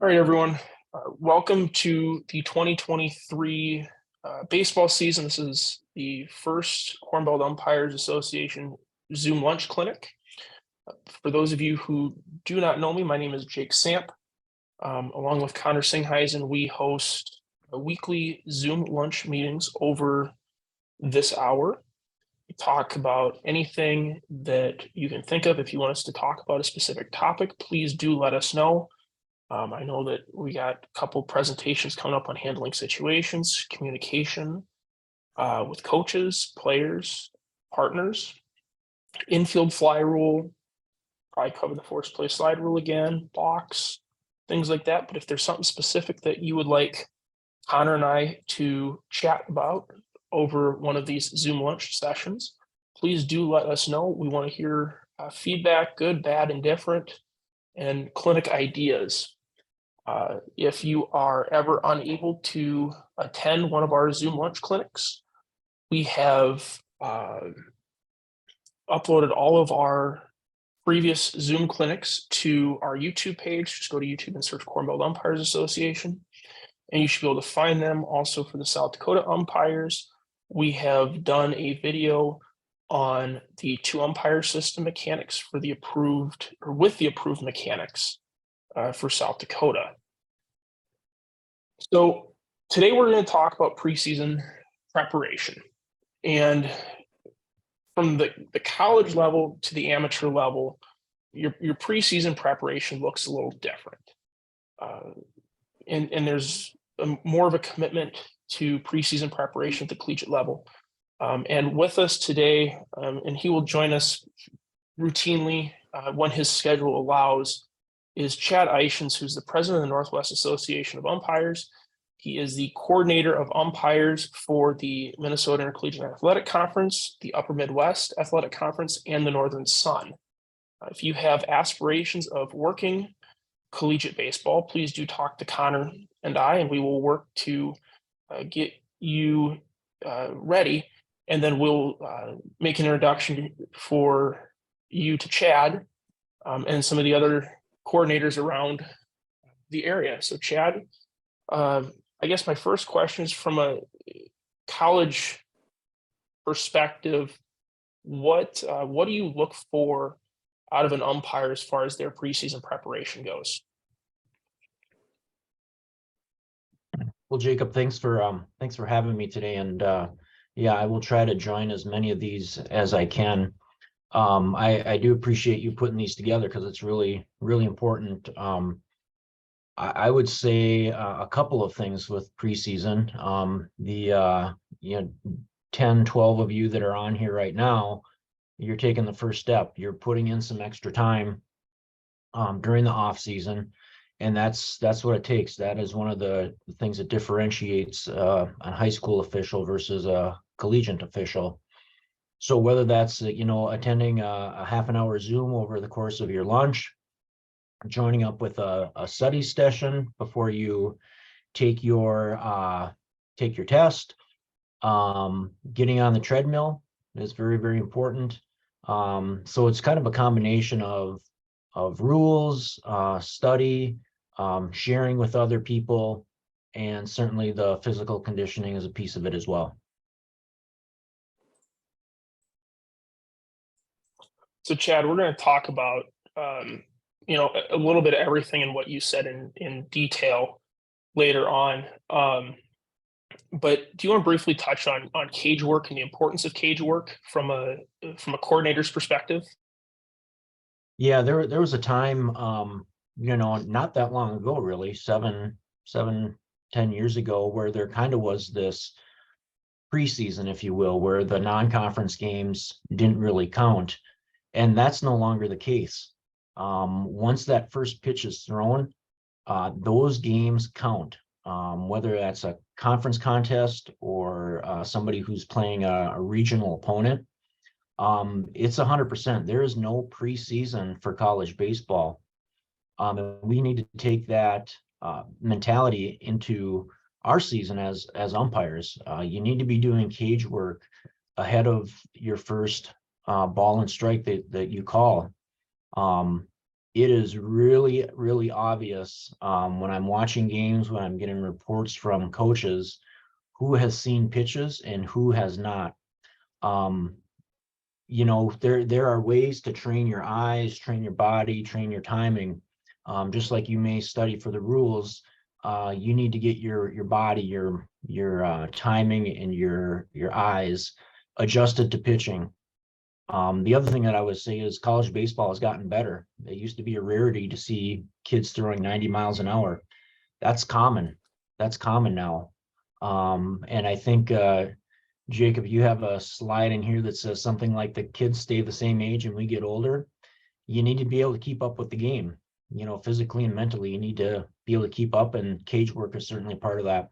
All right, everyone. Welcome to the 2023 baseball season. This is the first Corn Belt Umpires Association Zoom Lunch Clinic. For those of you who do not know me, my name is Jake Samp. Along with Connor Singheisen, we host weekly Zoom lunch meetings over this hour. We talk about anything that you can think of. If you want us to talk about a specific topic, please do let us know. I know that we got a couple presentations coming up on handling situations, communication with coaches, players, partners, infield fly rule, probably cover the force play slide rule again, blocks, things like that. But if there's something specific that you would like Connor and I to chat about over one of these Zoom lunch sessions, please do let us know. We want to hear feedback, good, bad, indifferent, and clinic ideas. If you are ever unable to attend one of our Zoom lunch clinics, we have uploaded all of our previous Zoom clinics to our YouTube page. Just go to YouTube and search Corn Belt Umpires Association, and you should be able to find them. Also for the South Dakota umpires, we have done a video on the two umpire system mechanics for the approved or with the approved mechanics for South Dakota. So today we're going to talk about preseason preparation, and from the college level to the amateur level, your preseason preparation looks a little different. And there's more of a commitment to preseason preparation at the collegiate level. And with us today, and he will join us routinely when his schedule allows, is Chad Eichens, who's the president of the Northwest Association of Umpires. He is the coordinator of umpires for the Minnesota Intercollegiate Athletic Conference, the Upper Midwest Athletic Conference, and the Northern Sun. If you have aspirations of working collegiate baseball, please do talk to Connor and I, and we will work to get you ready, and then we'll make an introduction for you to Chad and some of the other coordinators around the area. So Chad, I guess my first question is, from a college perspective, what do you look for out of an umpire as far as their preseason preparation goes? Well, Jacob, thanks for having me today, and yeah, I will try to join as many of these as I can. I do appreciate you putting these together because it's really important. I would say a couple of things with preseason. The 10, 12 of you that are on here right now, you're taking the first step. You're putting in some extra time during the off season, and that's what it takes. That is one of the things that differentiates a high school official versus a collegiate official. So whether that's attending a half an hour Zoom over the course of your lunch, joining up with a study session before you take your test, getting on the treadmill is very important. So it's kind of a combination of rules, study, sharing with other people, and certainly the physical conditioning is a piece of it as well. So Chad, we're going to talk about a little bit of everything in what you said in detail later on. But do you want to briefly touch on cage work and the importance of cage work from a coordinator's perspective? Yeah, there was a time, not that long ago, really, 10 years ago, where there kind of was this preseason, if you will, where the non-conference games didn't really count. And that's no longer the case. Once that first pitch is thrown, those games count, whether that's a conference contest or somebody who's playing a regional opponent. It's 100%. There is no preseason for college baseball. And we need to take that mentality into our season as umpires. You need to be doing cage work ahead of your first ball and strike that you call. it is really, really obvious when I'm watching games, when I'm getting reports from coaches, who has seen pitches and who has not. Um, there are ways to train your eyes, train your body, train your timing. Just like you may study for the rules, you need to get your body, your timing and your eyes adjusted to pitching. The other thing that I would say is college baseball has gotten better. It used to be a rarity to see kids throwing 90 miles an hour. That's common. That's common now. And I think Jacob, you have a slide in here that says something like the kids stay the same age and we get older. You need to be able to keep up with the game, physically and mentally. You need to be able to keep up, and cage work is certainly part of that.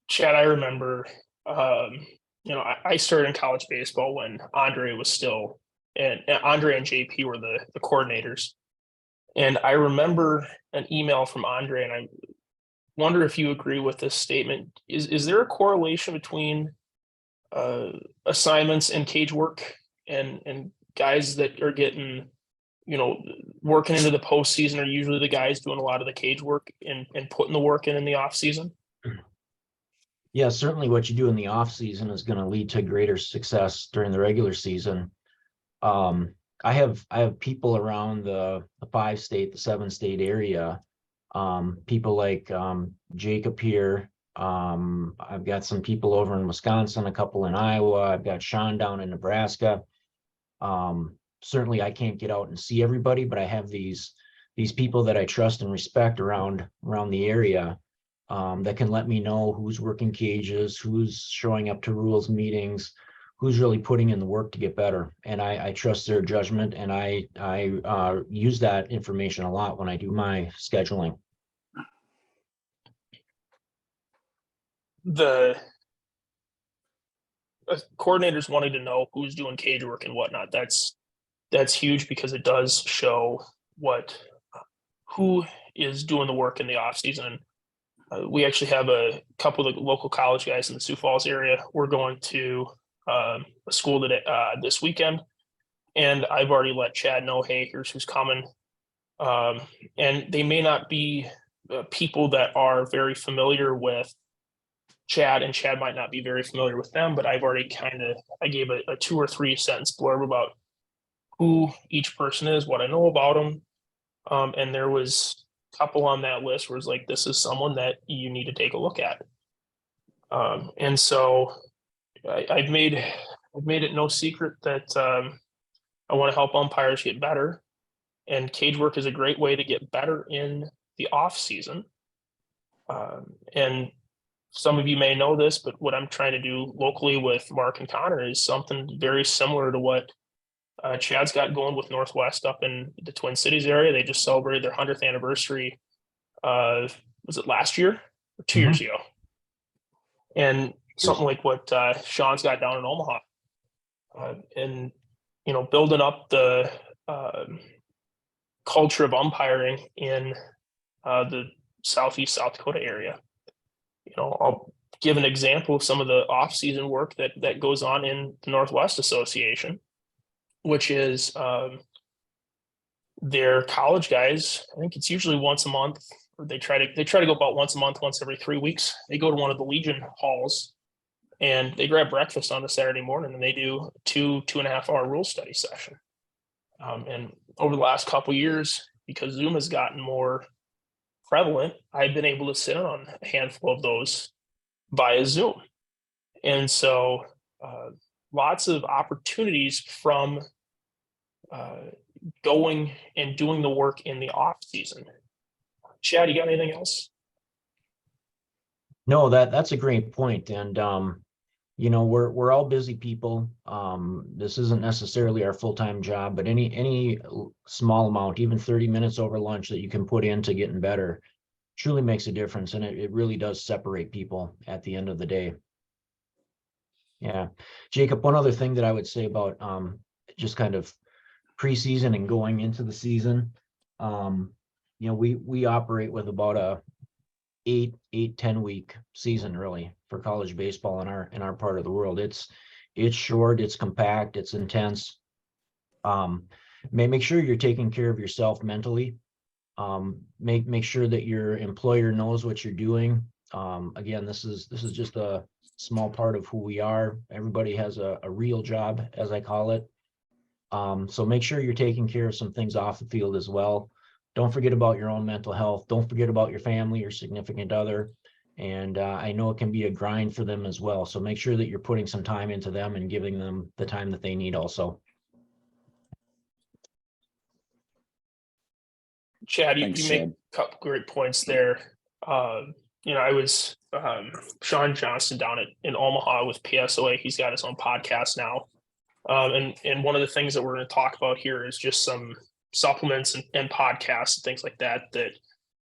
Chad, I remember, I started in college baseball when Andre was still, and Andre and JP were the coordinators. And I remember an email from Andre, and I wonder if you agree with this statement. Is there a correlation between assignments and cage work and guys that are getting, working into the postseason are usually the guys doing a lot of the cage work and putting the work in the off season? Yeah, certainly what you do in the off season is going to lead to greater success during the regular season. I have people around the 5-state, the 7-state area. People like Jacob here. I've got some people over in Wisconsin, a couple in Iowa. I've got Sean down in Nebraska. Certainly I can't get out and see everybody, but I have these people that I trust and respect around the area, that can let me know who's working cages, who's showing up to rules meetings, who's really putting in the work to get better. And I trust their judgment, and I use that information a lot when I do my scheduling. The coordinators wanting to know who's doing cage work and whatnot, that's huge, because it does show who is doing the work in the off season. We actually have a couple of the local college guys in the Sioux Falls area. We're going to a school today, this weekend, and I've already let Chad know, hey, here's who's coming. And they may not be people that are very familiar with Chad, and Chad might not be very familiar with them, but I've already I gave a 2 or 3 sentence blurb about who each person is, what I know about them. And there was a couple on that list where it's like, this is someone that you need to take a look at. And so I've made it no secret that I want to help umpires get better, and cage work is a great way to get better in the off season. And some of you may know this, but what I'm trying to do locally with Mark and Connor is something very similar to what Chad's got going with Northwest up in the Twin Cities area. They just celebrated their 100th anniversary. Was it last year or 2 years ago? And something like what Sean's got down in Omaha, and building up the culture of umpiring in the Southeast South Dakota area. I'll give an example of some of the off-season work that goes on in the Northwest Association, which is their college guys. I think it's usually once a month, or they try to go about once a month, once every 3 weeks. They go to one of the Legion halls and they grab breakfast on a Saturday morning, and they do 2.5 hour rule study session. And over the last couple of years, because Zoom has gotten more prevalent, I've been able to sit on a handful of those via Zoom. And so lots of opportunities from going and doing the work in the off season. Chad, you got anything else? No, that's a great point. And we're all busy people. This isn't necessarily our full-time job, but any small amount, even 30 minutes over lunch that you can put into getting better, truly makes a difference. And it really does separate people at the end of the day. Yeah. Jacob, one other thing that I would say about just kind of preseason and going into the season, we operate with about a 10 week season really for college baseball in our part of the world. It's short, it's compact, it's intense. Make sure you're taking care of yourself mentally. Make sure that your employer knows what you're doing. Again, this is just a small part of who we are. Everybody has a real job, as I call it. So make sure you're taking care of some things off the field as well. Don't forget about your own mental health. Don't forget about your family, your significant other. And I know it can be a grind for them as well. So make sure that you're putting some time into them and giving them the time that they need also. Chad, Thanks, you make Chad. a couple great points there. I was Sean Johnston down in Omaha with PSOA. He's got his own podcast now. And one of the things that we're going to talk about here is just some supplements and podcasts and things like that, that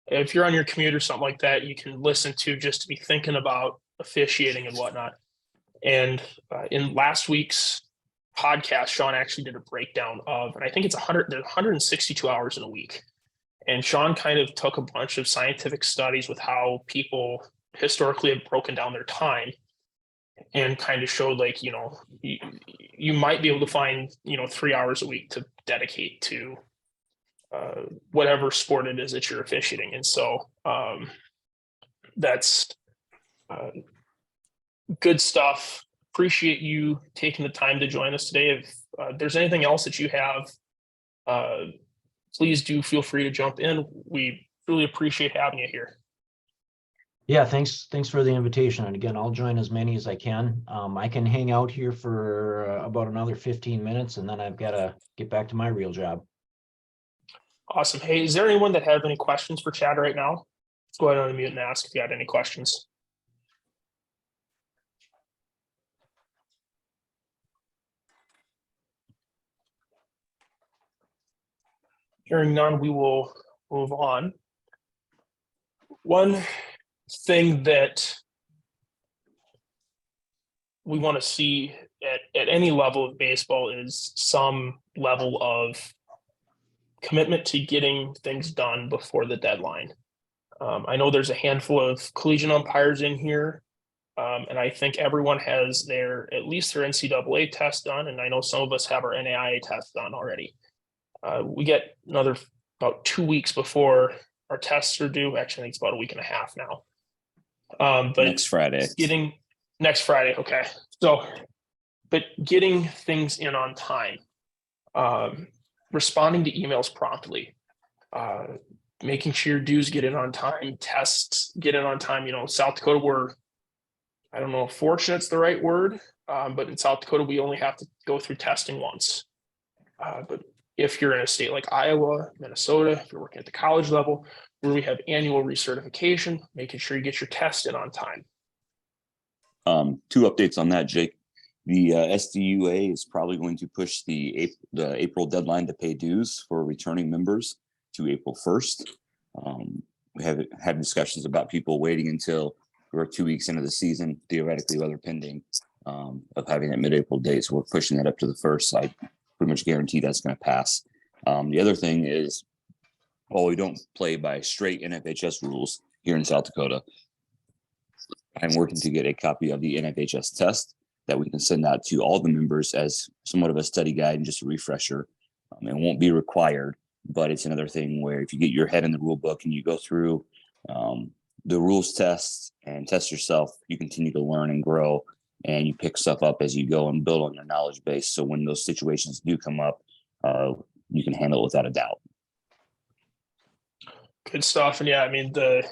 if you're on your commute or something like that, you can listen to just to be thinking about officiating and whatnot. And in last week's podcast, Sean actually did a breakdown of, and I think it's 162 hours in a week. And Sean kind of took a bunch of scientific studies with how people historically have broken down their time and kind of showed like, you might be able to find, 3 hours a week to dedicate to whatever sport it is that you're officiating. And so that's good stuff. Appreciate you taking the time to join us today. If there's anything else that you have, please do feel free to jump in. We really appreciate having you here. Yeah, thanks for the invitation. And again, I'll join as many as I can. I can hang out here for about another 15 minutes, and then I've got to get back to my real job. Awesome. Hey, is there anyone that have any questions for Chad right now? Let's go ahead and unmute and ask if you had any questions. Hearing none, we will move on. One thing that we want to see at any level of baseball is some level of commitment to getting things done before the deadline. I know there's a handful of collegiate umpires in here, and I think everyone has at least their NCAA test done, and I know some of us have our NAIA test done already. We get another about 2 weeks before our tests are due. Actually, I think it's about a week and a half now. But Next Friday. Next Friday, okay. So, but getting things in on time, responding to emails promptly, making sure your dues get in on time, tests get in on time. South Dakota, I don't know if fortunate's the right word, but in South Dakota, we only have to go through testing once. But if you're in a state like Iowa, Minnesota, if you're working at the college level, where we have annual recertification, making sure you get your test in on time. 2 updates on that, Jake. The SDUA is probably going to push the April deadline to pay dues for returning members to April 1st. We have had discussions about people waiting until we're 2 weeks into the season, theoretically, weather pending, of having that mid-April date. So we're pushing that up to the 1st. I pretty much guarantee that's going to pass. The other thing is, while we don't play by straight NFHS rules here in South Dakota, I'm working to get a copy of the NFHS test that we can send out to all the members as somewhat of a study guide and just a refresher. It won't be required, but it's another thing where if you get your head in the rule book and you go through the rules tests and test yourself, you continue to learn and grow, and you pick stuff up as you go and build on your knowledge base. So when those situations do come up, you can handle it without a doubt. Good stuff. And yeah, I mean, I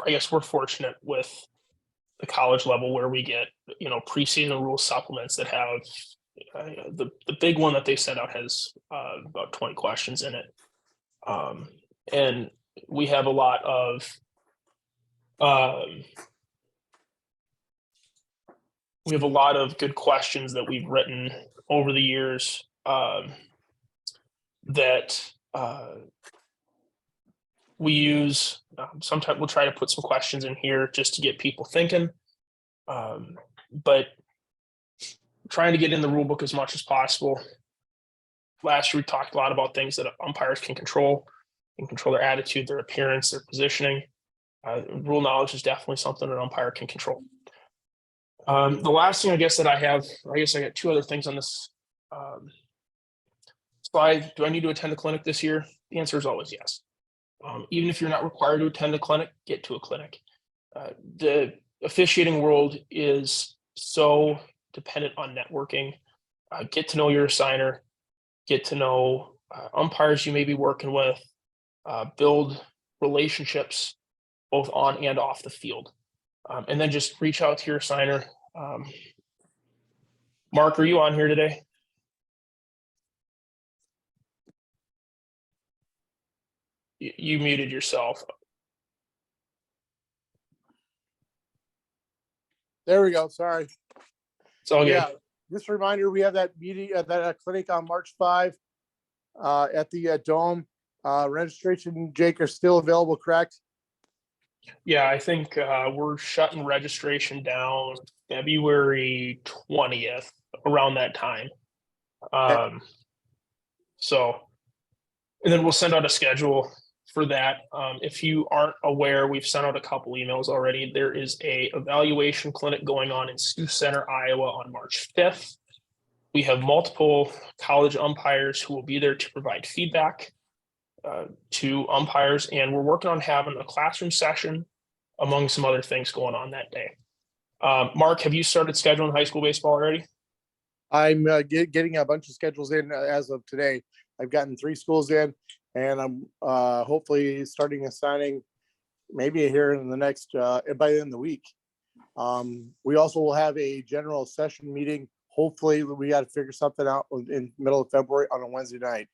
guess we're fortunate with the college level where we get, preseason rule supplements that have the big one that they sent out has about 20 questions in it. And we have a lot of good questions that we've written over the years that we use. Sometimes we'll try to put some questions in here just to get people thinking, but trying to get in the rule book as much as possible. Last year, we talked a lot about things that umpires can control their attitude, their appearance, their positioning. Rule knowledge is definitely something an umpire can control. The last thing I guess that I have, I got 2 other things on this Slide, do I need to attend a clinic this year? The answer is always yes. Even if you're not required to attend a clinic, get to a clinic. The officiating world is so dependent on networking. Get to know your assigner, get to know umpires you may be working with, build relationships both on and off the field. And then just reach out to your assigner. Mark, are you on here today? You muted yourself. There we go. Sorry. It's all good. Yeah. Just a reminder, we have that meeting at that clinic on March 5 at the Dome. Registration, Jake, are still available, correct? Yeah, I think we're shutting registration down February 20th, around that time. So, and then we'll send out a schedule for that. If you aren't aware, we've sent out a couple emails already. There is a evaluation clinic going on in Sioux Center, Iowa on March 5th. We have multiple college umpires who will be there to provide feedback to umpires, and we're working on having a classroom session among some other things going on that day. Mark, have you started scheduling high school baseball already? I'm getting a bunch of schedules in as of today. I've gotten 3 schools in, and I'm hopefully starting assigning maybe here in the next by the end of the week. We also will have a general session meeting. Hopefully we got to figure something out in middle of February on a Wednesday night.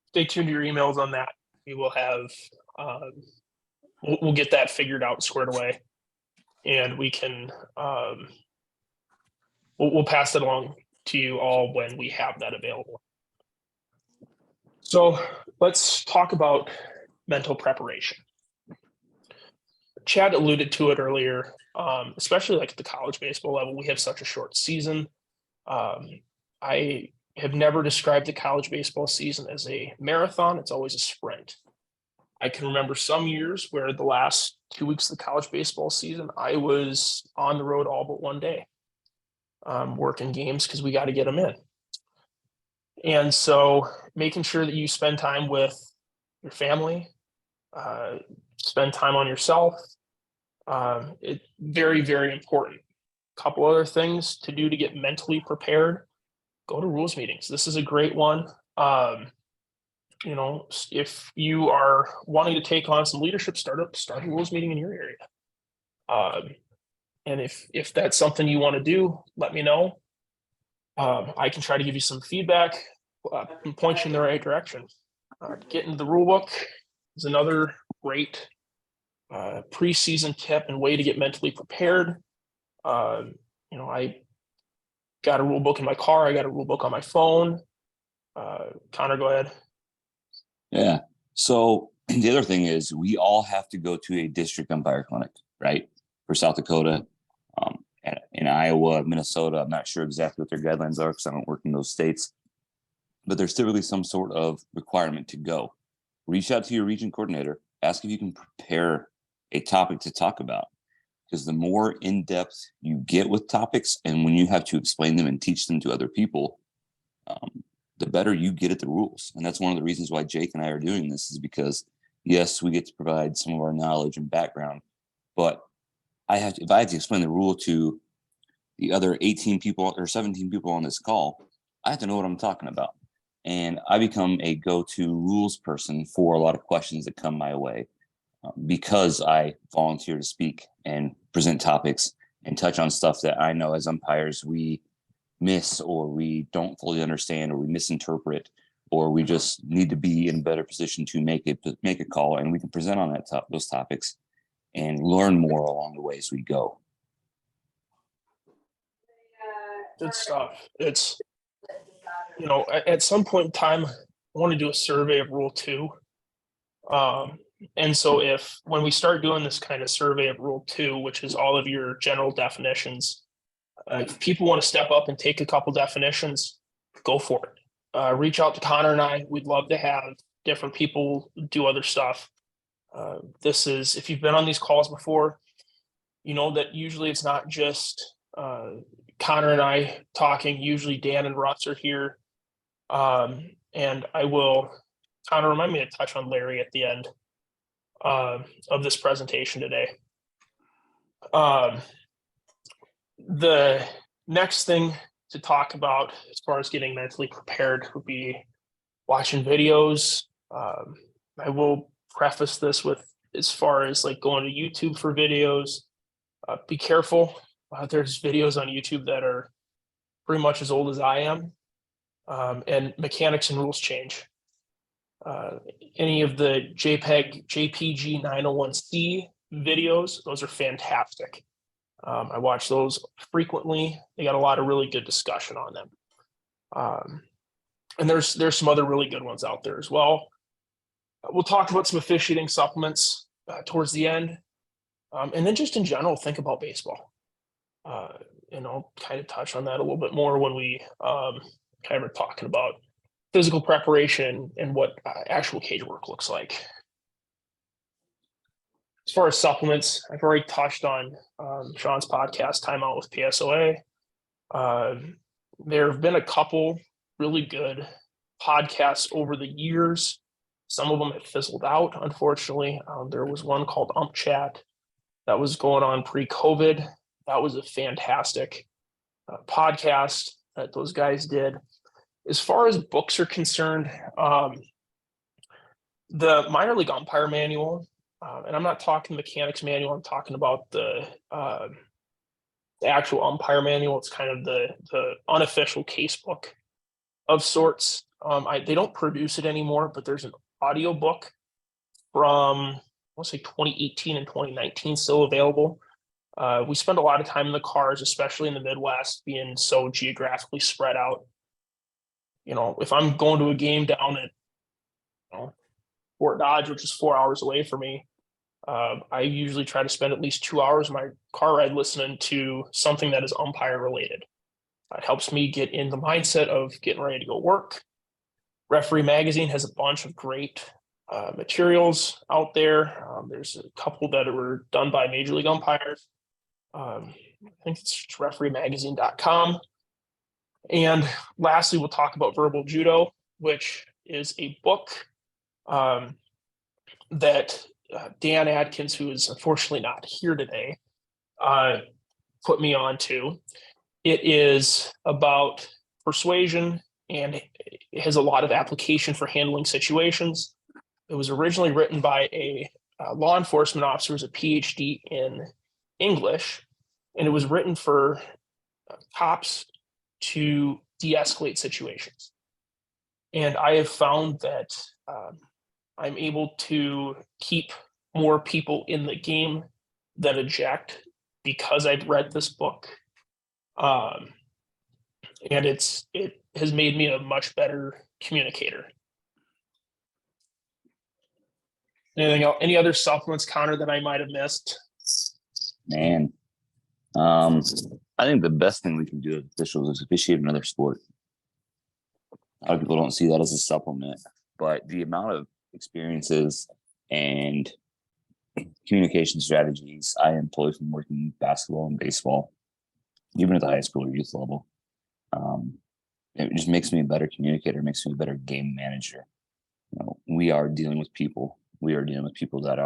Stay tuned to your emails on that. We will have we'll get that figured out, squared away, and we can we'll pass it along to you all when we have that available. So let's talk about mental preparation. Chad alluded to it earlier, especially like at the college baseball level, we have such a short season. I have never described the college baseball season as a marathon. It's always a sprint. I can remember some years where the last 2 weeks of the college baseball season, I was on the road all but one day, working games because we got to get them in. And so making sure that you spend time with your family, spend time on yourself, it's very, very important. A couple other things to do to get mentally prepared: go to rules meetings. This is a great one. You know, if you are wanting to take on some leadership, start a rules meeting in your area. And if that's something you want to do, let me know. I can try to give you some feedback and point you in the right direction. Get into the rule book is another great preseason tip and way to get mentally prepared. You know, I got a rule book in my car. I got a rule book on my phone. Connor, go ahead. Yeah. So the other thing is we all have to go to a district umpire clinic, right? For South Dakota, in Iowa, Minnesota. I'm not sure exactly what their guidelines are because I don't work in those states. But there's typically some sort of requirement to go. Reach out to your region coordinator. Ask if you can prepare a topic to talk about. Because the more in-depth you get with topics, and when you have to explain them and teach them to other people, the better you get at the rules. And that's one of the reasons why Jake and I are doing this, is because, yes, we get to provide some of our knowledge and background, but if I have to explain the rule to the other 18 people or 17 people on this call, I have to know what I'm talking about. And I become a go-to rules person for a lot of questions that come my way because I volunteer to speak and present topics and touch on stuff that I know as umpires we miss, or we don't fully understand, or we misinterpret, or we just need to be in a better position to make a call, and we can present on those topics and learn more along the way as we go. Good stuff. It's, you know, at some point in time, I want to do a survey of Rule 2. And so when we start doing this kind of survey of Rule 2, which is all of your general definitions, if people want to step up and take a couple definitions, go for it. Reach out to Connor and I. We'd love to have different people do other stuff. If you've been on these calls before, you know that usually it's not just Connor and I talking. Usually Dan and Russ are here. And I will kind of remind me to touch on Larry at the end of this presentation today. The next thing to talk about as far as getting mentally prepared would be watching videos. I will preface this with, as far as like going to YouTube for videos, be careful. There's videos on YouTube that are pretty much as old as I am, and mechanics and rules change. Any of the JPG 901C videos, those are fantastic. I watch those frequently. They got a lot of really good discussion on them. And there's some other really good ones out there as well. We'll talk about some officiating supplements towards the end. And then just in general, think about baseball. And I'll kind of touch on that a little bit more when we kind of are talking about physical preparation and what actual cage work looks like. As far as supplements, I've already touched on Sean's podcast, Time Out with PSOA. There have been a couple really good podcasts over the years. Some of them have fizzled out, unfortunately. There was one called Ump Chat that was going on pre-COVID. That was a fantastic podcast that those guys did. As far as books are concerned, the minor league umpire manual, and I'm not talking mechanics manual, I'm talking about the actual umpire manual. It's kind of the unofficial case book of sorts. They don't produce it anymore, but there's an audio book from, I want to say 2018 and 2019 still available. We spend a lot of time in the cars, especially in the Midwest, being so geographically spread out. You know, if I'm going to a game down at, Fort Dodge, which is 4 hours away from me, I usually try to spend at least 2 hours of my car ride listening to something that is umpire related. It helps me get in the mindset of getting ready to go work. Referee Magazine has a bunch of great materials out there. There's a couple that were done by Major League umpires. I think it's refereemagazine.com. And lastly, we'll talk about Verbal Judo, which is a book that Dan Adkins, who is unfortunately not here today, put me on to. It is about persuasion and it has a lot of application for handling situations. It was originally written by a law enforcement officer who's a PhD in English, and it was written for cops to de-escalate situations. And I have found that I'm able to keep more people in the game than eject because I've read this book. And it has made me a much better communicator. Anything else? Any other supplements, Connor, that I might have missed? Man, I think the best thing we can do as officials is officiate another sport. A lot of people don't see that as a supplement, but the amount of experiences and communication strategies I employ from working basketball and baseball, even at the high school or youth level, it just makes me a better communicator, makes me a better game manager. You know, we are dealing with people. We are dealing with people that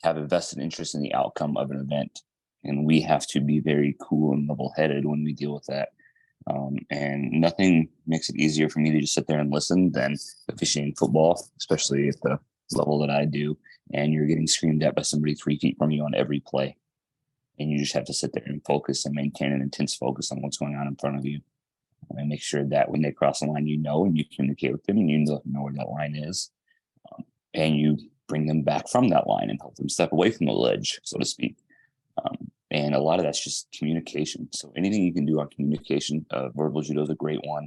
have a vested interest in the outcome of an event, and we have to be very cool and level-headed when we deal with that. And nothing makes it easier for me to just sit there and listen than officiating football, especially at the level that I do. And you're getting screamed at by somebody 3 feet from you on every play, and you just have to sit there and focus and maintain an intense focus on what's going on in front of you, and make sure that when they cross the line, and you communicate with them, and you know where that line is, and you bring them back from that line and help them step away from the ledge, so to speak. And a lot of that's just communication. So anything you can do on communication, Verbal Judo is a great one.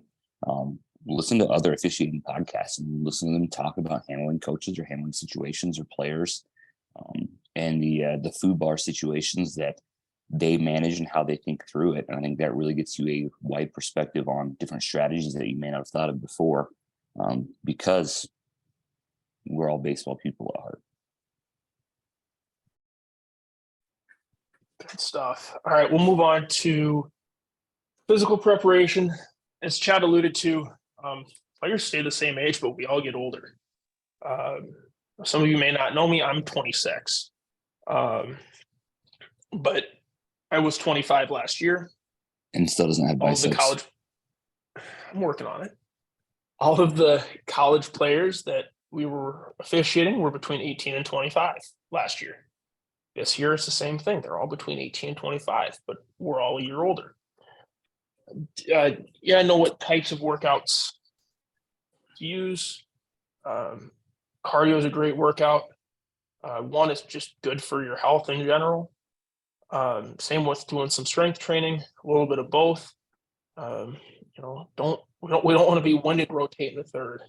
Listen to other officiating podcasts and listen to them talk about handling coaches or handling situations or players, and the food bar situations that they manage and how they think through it. And I think that really gets you a wide perspective on different strategies that you may not have thought of before, because we're all baseball people at heart. Good stuff. All right, we'll move on to physical preparation. As Chad alluded to, Players stay the same age, but we all get older. Some of you may not know me. I'm 26. But I was 25 last year. And still doesn't have All of the biceps. college, I'm working on it. All of the college players that we were officiating were between 18 and 25 last year. This year it's the same thing. They're all between 18 and 25, but we're all a year older. Yeah, I know what types of workouts to use. Cardio is a great workout. One, it's just good for your health in general. Same with doing some strength training, a little bit of both. We don't want to be winded rotating the third.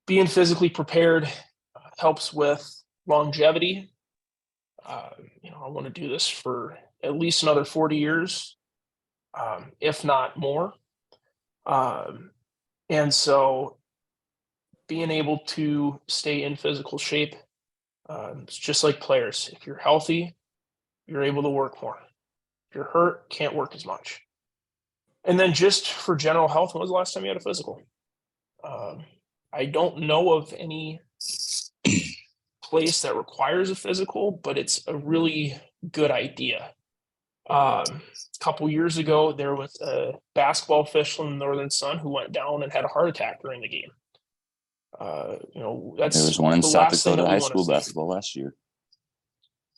Being physically prepared helps with longevity. I want to do this for at least another 40 years, if not more. And so being able to stay in physical shape, it's just like players. If you're healthy, you're able to work more. If you're hurt, can't work as much. And then just for general health, when was the last time you had a physical? I don't know of any place that requires a physical, but it's a really good idea. A couple years ago, there was a basketball official in the Northern Sun who went down and had a heart attack during the game. That's There was one in the South last thing Dakota that we high wanna school see. basketball last year.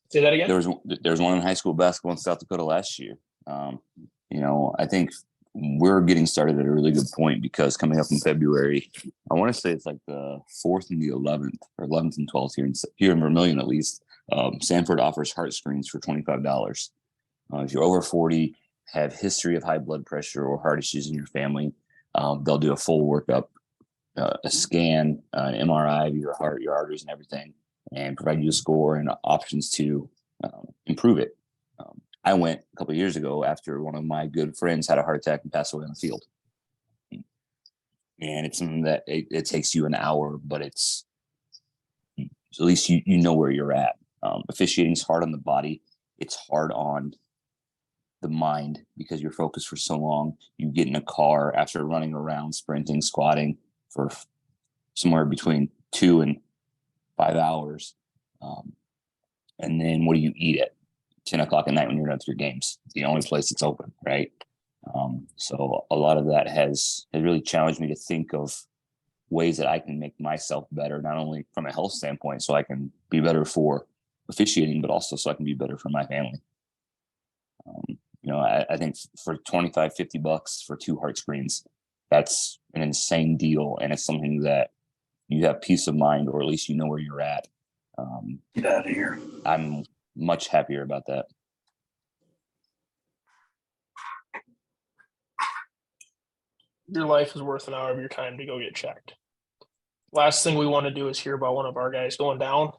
Say that again? There was one in high school basketball in South Dakota last year. I think we're getting started at a really good point because coming up in February, I want to say it's like the 4th and the 11th, or 11th and 12th here in Vermilion at least. Sanford offers heart screens for $25. If you're over 40, have history of high blood pressure or heart issues in your family, they'll do a full workup, a scan, an MRI of your heart, your arteries, and everything, and provide you a score and options to improve it. I went a couple of years ago after one of my good friends had a heart attack and passed away on the field. And it's something that it takes you an hour, but it's at least you know where you're at. Officiating is hard on the body. It's hard on the mind because you're focused for so long. You get in a car after running around, sprinting, squatting for somewhere between 2 and 5 hours. And then what do you eat at 10 o'clock at night when you're done with your games? It's the only place that's open, right? So a lot of that has really challenged me to think of ways that I can make myself better, not only from a health standpoint, so I can be better for officiating, but also so I can be better for my family. I think for $25-$50 for 2 heart screens, that's an insane deal. And it's something that you have peace of mind, or at least you know where you're at. Get out of here. I'm much happier about that. Your life is worth an hour of your time to go get checked. Last thing we want to do is hear about one of our guys going down,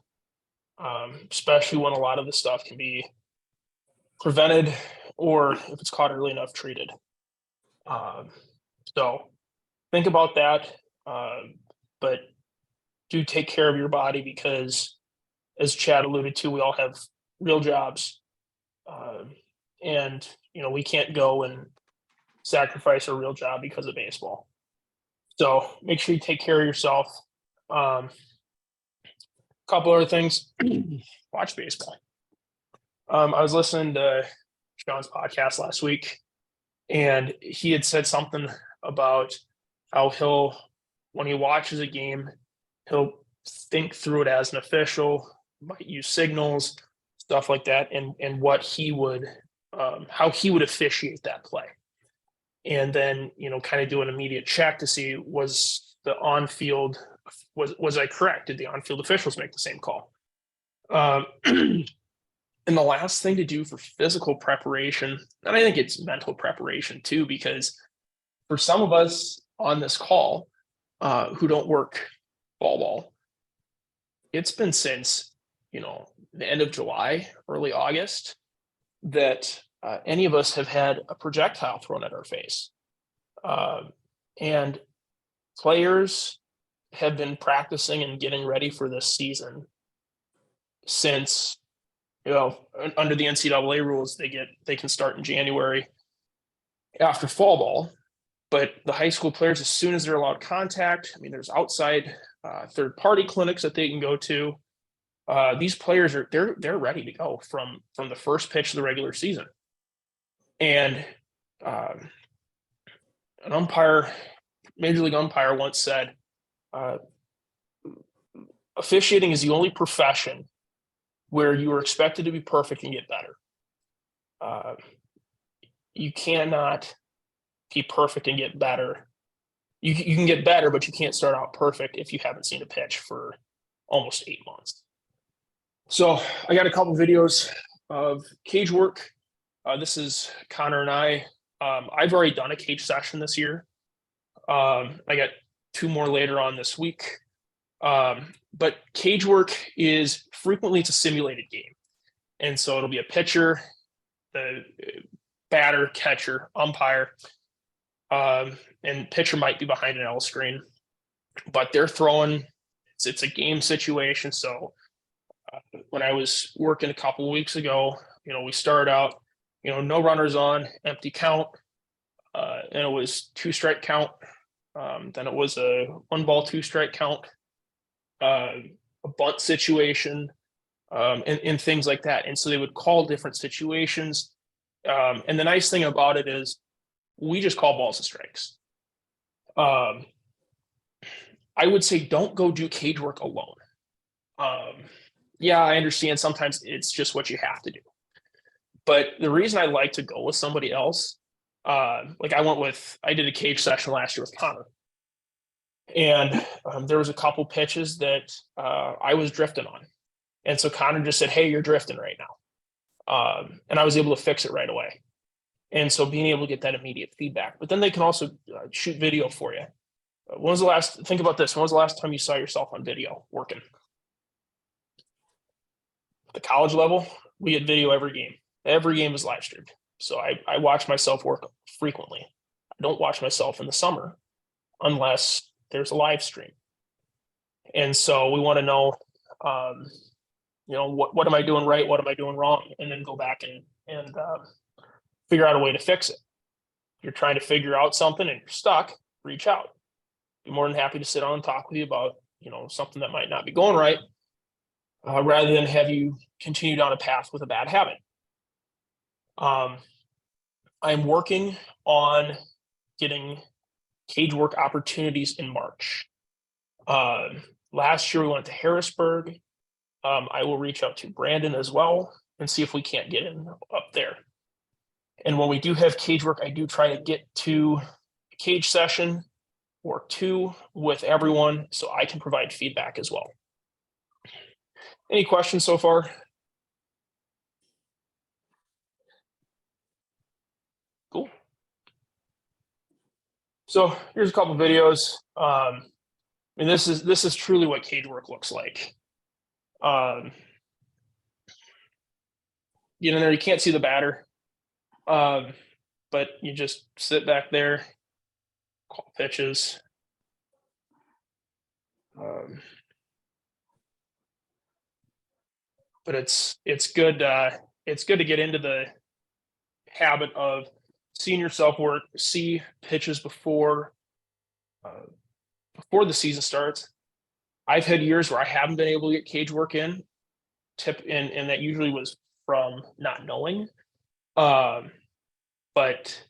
especially when a lot of the stuff can be prevented, or if it's caught early enough, treated. So think about that, but do take care of your body because, as Chad alluded to, we all have real jobs, and we can't go and sacrifice a real job because of baseball. So make sure you take care of yourself. A couple other things: watch baseball. I was listening to Sean's podcast last week, and he had said something about how when he watches a game, he'll think through it as an official, might use signals, stuff like that, and what he would, how he would officiate that play. And then, kind of do an immediate check to see, was the on-field, was I correct? Did the on-field officials make the same call? And the last thing to do for physical preparation, and I think it's mental preparation too, because for some of us on this call who don't work ball, it's been since, the end of July, early August, that any of us have had a projectile thrown at our face. And players have been practicing and getting ready for this season since, under the NCAA rules, they can start in January. after fall ball. But the high school players, as soon as they're allowed contact, I mean, there's outside third-party clinics that they can go to. These players they're ready to go from the first pitch of the regular season. And an umpire, major league umpire, once said, officiating is the only profession where you are expected to be perfect and get better. You cannot be perfect and get better. You can get better, but you can't start out perfect if you haven't seen a pitch for almost 8 months. So I got a couple videos of cage work. This is Connor and I. I've already done a cage session this year. I got 2 more later on this week. But cage work is frequently, it's a simulated game. And so it'll be a pitcher, the batter, catcher, umpire, and pitcher might be behind an L screen, but they're throwing, it's a game situation. So when I was working a couple of weeks ago, we started out, no runners on, empty count, and it was 2-strike count. Then it was a 1-ball 2-strike count, a bunt situation, and things like that. And so they would call different situations. And the nice thing about it is we just call balls and strikes. I would say don't go do cage work alone. Yeah, I understand sometimes it's just what you have to do. But the reason I like to go with somebody else, like I did a cage session last year with Connor. And there was a couple pitches that I was drifting on. And so Connor just said, hey, you're drifting right now. And I was able to fix it right away. And so being able to get that immediate feedback. But then they can also shoot video for you. Think about this. When was the last time you saw yourself on video working? At the college level, we had video every game. Every game was live streamed. So I watch myself work frequently. I don't watch myself in the summer unless there's a live stream. And so we want to know, what am I doing right? What am I doing wrong? And then go back and figure out a way to fix it. If you're trying to figure out something and you're stuck, reach out. Be more than happy to sit on and talk with you about, something that might not be going right, rather than have you continue down a path with a bad habit. I'm working on getting cage work opportunities in March. Last year we went to Harrisburg. I will reach out to Brandon as well and see if we can't get in up there. And when we do have cage work, I do try to get to a cage session or 2 with everyone so I can provide feedback as well. Any questions so far? Cool. So here's a couple videos. And this is truly what cage work looks like. Get in there, you can't see the batter. But you just sit back there, call pitches. But it's good. It's good to get into the habit of seeing yourself work, see pitches before the season starts. I've had years where I haven't been able to get cage work in, and that usually was from not knowing. But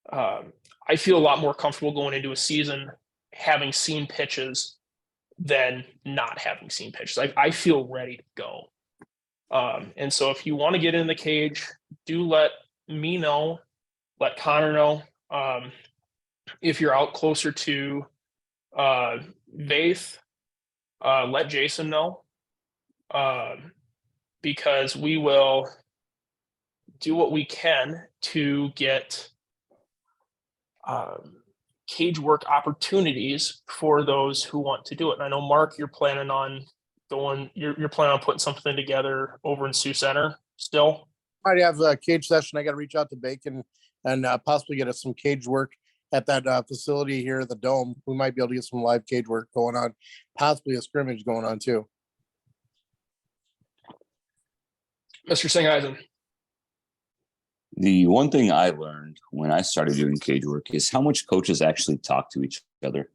I feel a lot more comfortable going into a season having seen pitches than not having seen pitches. I feel ready to go. And so if you want to get in the cage, do let me know, let Connor know. If you're out closer to Vaith, let Jason know, because we will do what we can to get cage work opportunities for those who want to do it. And I know, Mark, you're planning on you're planning on putting something together over in Sioux Center still. I already have a cage session. I got to reach out to Bacon and possibly get us some cage work at that facility here at the Dome. We might be able to get some live cage work going on, possibly a scrimmage going on too. Mr. Singeisen. The one thing I learned when I started doing cage work is how much coaches actually talk to each other.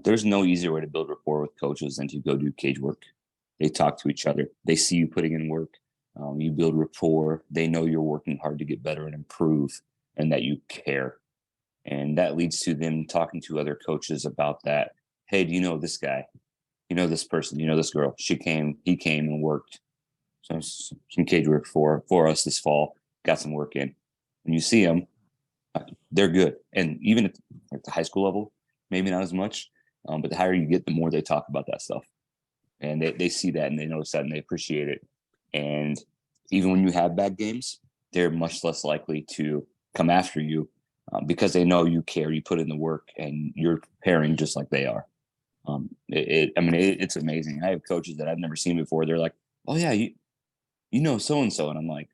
There's no easier way to build rapport with coaches than to go do cage work. They talk to each other. They see you putting in work. You build rapport. They know you're working hard to get better and improve, and that you care. And that leads to them talking to other coaches about that. Hey, do you know this guy? You know this person? You know this girl? He came and worked some cage work for us this fall. Got some work in. When you see them, they're good. And even at the high school level, maybe not as much, but the higher you get, the more they talk about that stuff. And they see that and they notice that and they appreciate it. And even when you have bad games, they're much less likely to come after you because they know you care, you put in the work, and you're preparing just like they are. It's amazing. I have coaches that I've never seen before. They're like, "Oh yeah, you know so and so," and I'm like,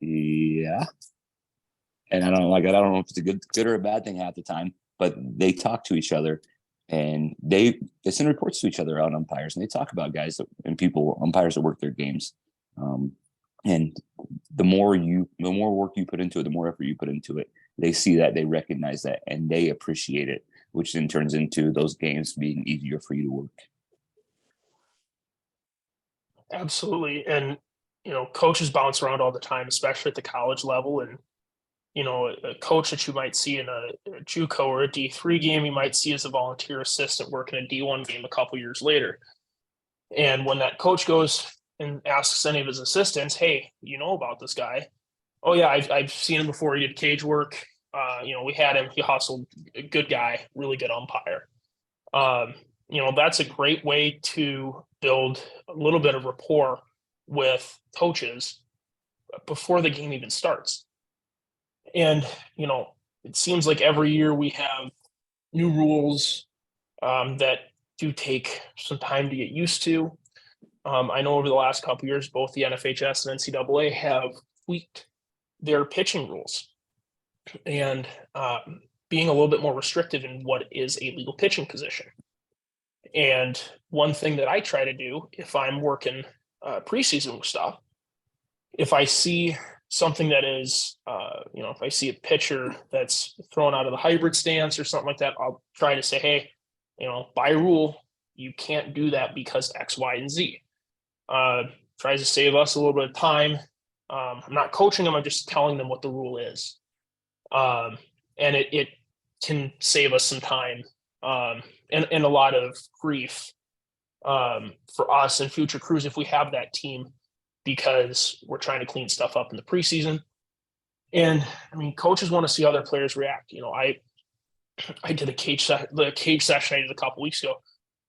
"Yeah." And I don't know if it's a good or a bad thing half the time, but they talk to each other, and they send reports to each other on umpires, and they talk about guys and umpires that work their games. And the more work you put into it, the more effort you put into it, they see that, they recognize that, and they appreciate it, which then turns into those games being easier for you to work. Absolutely. And, coaches bounce around all the time, especially at the college level. And, a coach that you might see in a JUCO or a D3 game, you might see as a volunteer assistant working a D1 game a couple years later. And when that coach goes and asks any of his assistants, "Hey, you know about this guy?" "Oh yeah, I've seen him before. He did cage work. We had him. He hustled. A good guy, really good umpire." That's a great way to build a little bit of rapport with coaches before the game even starts. And, it seems like every year we have new rules that do take some time to get used to. I know over the last couple of years, both the NFHS and NCAA have tweaked their pitching rules and being a little bit more restrictive in what is a legal pitching position. And one thing that I try to do if I'm working preseason stuff, if I see something that is, if I see a pitcher that's thrown out of the hybrid stance or something like that, I'll try to say, "Hey, by rule, you can't do that because X, Y, and Z." Tries to save us a little bit of time. I'm not coaching them. I'm just telling them what the rule is. And it can save us some time and a lot of grief for us and future crews if we have that team, because we're trying to clean stuff up in the preseason. And coaches want to see other players react. I did the cage session I did a couple weeks ago.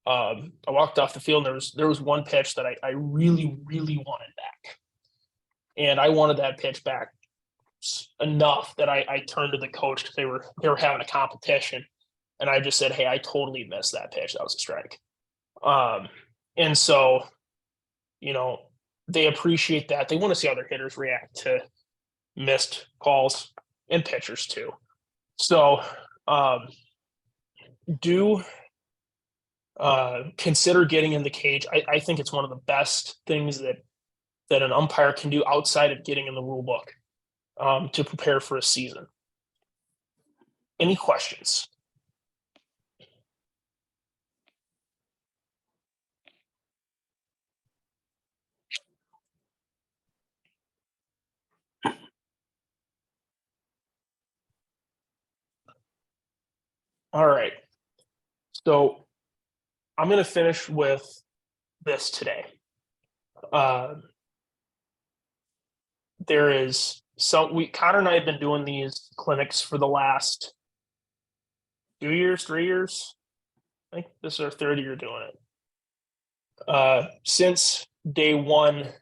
I walked off the field and there was one pitch that I really, really wanted back. And I wanted that pitch back enough that I turned to the coach because they were having a competition. And I just said, "Hey, I totally missed that pitch. That was a strike." And so, they appreciate that. They want to see other hitters react to missed calls and pitchers too. So consider getting in the cage. I think it's one of the best things that an umpire can do outside of getting in the rule book to prepare for a season. Any questions? All right. So I'm going to finish with this today. Connor and I have been doing these clinics for the last 2 years, 3 years. I think this is our third year doing it. Since day one,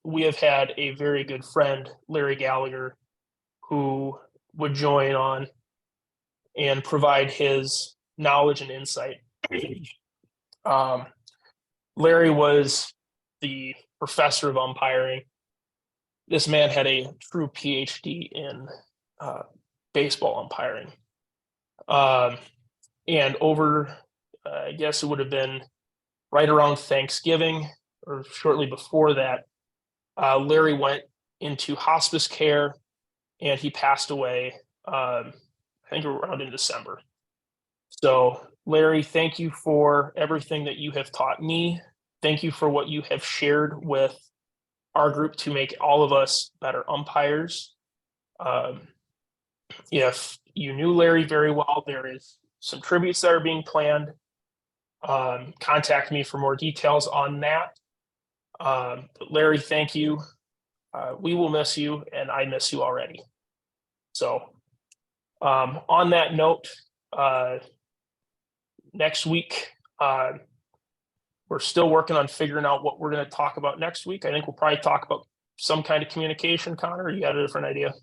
we have had a very good friend, Larry Gallagher, who would join on and provide his knowledge and insight. Larry was the professor of umpiring. This man had a true PhD in baseball umpiring. And over, I guess it would have been right around Thanksgiving or shortly before that, Larry went into hospice care and he passed away, I think around in December. So Larry, thank you for everything that you have taught me. Thank you for what you have shared with our group to make all of us better umpires. If you knew Larry very well, there is some tributes that are being planned. Contact me for more details on that. But Larry, thank you. We will miss you, and I miss you already. So on that note, next week, we're still working on figuring out what we're going to talk about next week. I think we'll probably talk about some kind of communication. Connor, you got a different idea?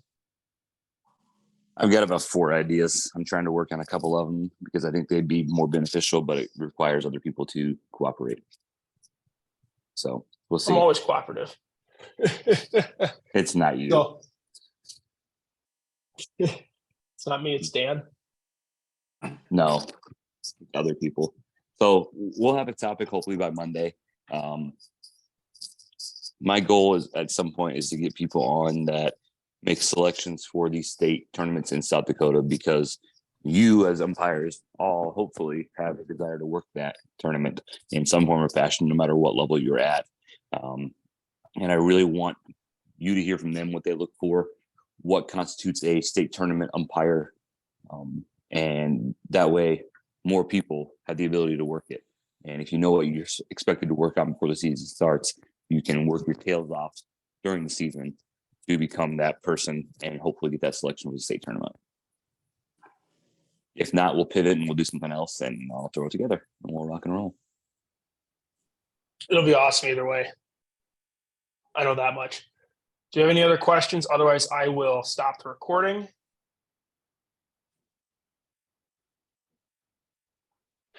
I've got about 4 ideas. I'm trying to work on a couple of them because I think they'd be more beneficial, but it requires other people to cooperate. So we'll see. I'm always cooperative. It's not you. So, it's not me, it's Dan. No, other people. So we'll have a topic hopefully by Monday. My goal is at some point is to get people on that make selections for these state tournaments in South Dakota, because you as umpires all hopefully have a desire to work that tournament in some form or fashion, no matter what level you're at. And I really want you to hear from them what they look for, what constitutes a state tournament umpire. And that way more people have the ability to work it. And if you know what you're expected to work on before the season starts, you can work your tails off during the season to become that person and hopefully get that selection for the state tournament. If not, we'll pivot and we'll do something else and I'll throw it together and we'll rock and roll. It'll be awesome either way. I know that much. Do you have any other questions? Otherwise, I will stop the recording